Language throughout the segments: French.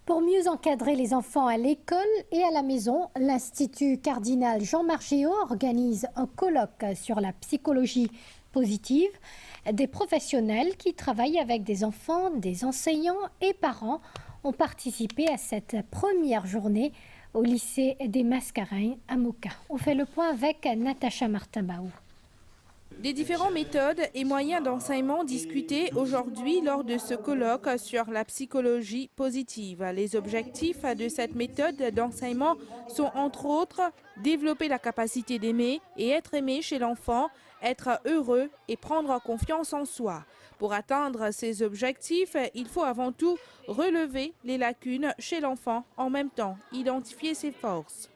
Pour mieux encadrer les enfants à l'école et à la maison, l'Institut Cardinal Jean Margéot organise un colloque sur la psychologie positive. Des professionnels qui travaillent avec des enfants, des enseignants et parents ont participé à cette première journée au lycée des Mascareignes à Moka. On fait le point avec Natacha Martin-Baou. Des différentes méthodes et moyens d'enseignement discutés aujourd'hui lors de ce colloque sur la psychologie positive. Les objectifs de cette méthode d'enseignement sont entre autres développer la capacité d'aimer et être aimé chez l'enfant, être heureux et prendre confiance en soi. Pour atteindre ces objectifs, il faut avant tout relever les lacunes chez l'enfant, en même temps identifier ses forces.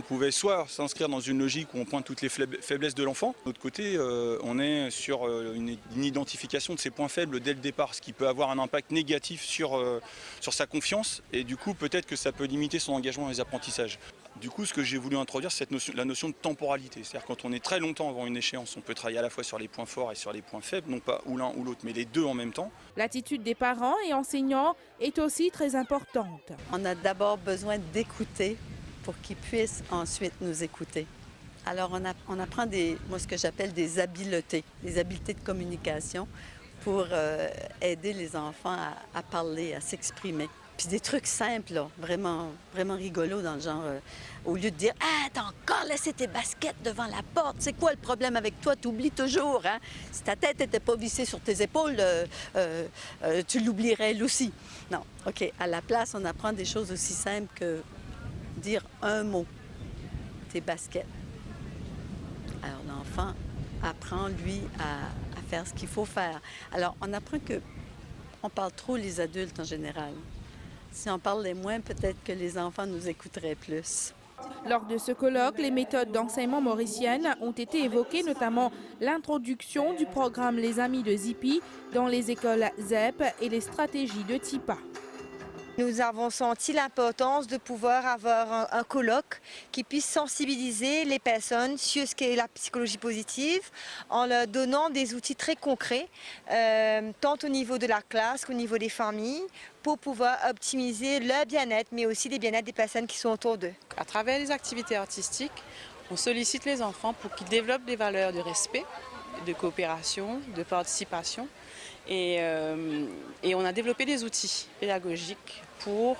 On pouvait soit s'inscrire dans une logique où on pointe toutes les faiblesses de l'enfant. De l'autre côté, on est sur une identification de ses points faibles dès le départ, ce qui peut avoir un impact négatif sur sa confiance et du coup peut-être que ça peut limiter son engagement dans les apprentissages. Du coup, ce que j'ai voulu introduire, c'est la notion de temporalité. C'est-à-dire quand on est très longtemps avant une échéance, on peut travailler à la fois sur les points forts et sur les points faibles, non pas ou l'un ou l'autre, mais les deux en même temps. L'attitude des parents et enseignants est aussi très importante. On a d'abord besoin d'écouter pour qu'ils puissent ensuite nous écouter. Alors on apprend ce que j'appelle des habiletés de communication pour aider les enfants à parler, à s'exprimer. Puis des trucs simples, là, vraiment rigolos dans le genre, au lieu de dire « Ah, t'as encore laissé tes baskets devant la porte, c'est quoi le problème avec toi? T'oublies toujours, hein? Si ta tête n'était pas vissée sur tes épaules, tu l'oublierais elle aussi. » Non, OK, à la place, on apprend des choses aussi simples que dire un mot, tes baskets. Alors l'enfant apprend, lui, à faire ce qu'il faut faire. Alors on apprend que on parle trop les adultes en général. Si on parlait moins, peut-être que les enfants nous écouteraient plus. Lors de ce colloque, les méthodes d'enseignement mauriciennes ont été évoquées, notamment l'introduction du programme Les Amis de Zipi dans les écoles ZEP et les stratégies de TIPA. Nous avons senti l'importance de pouvoir avoir un colloque qui puisse sensibiliser les personnes sur ce qu'est la psychologie positive en leur donnant des outils très concrets, tant au niveau de la classe qu'au niveau des familles, pour pouvoir optimiser leur bien-être, mais aussi les bien-être des personnes qui sont autour d'eux. À travers les activités artistiques, on sollicite les enfants pour qu'ils développent des valeurs de respect, de coopération, de participation. Et on a développé des outils pédagogiques pour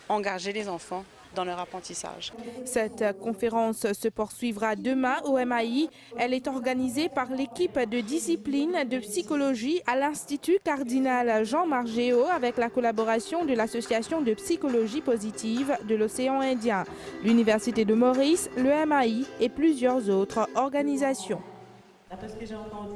engager les enfants dans leur apprentissage. Cette conférence se poursuivra demain au MAI. Elle est organisée par l'équipe de discipline de psychologie à l'Institut Cardinal Jean Margéot avec la collaboration de l'Association de psychologie positive de l'océan Indien, l'Université de Maurice, le MAI et plusieurs autres organisations. D'après ce que j'ai entendu.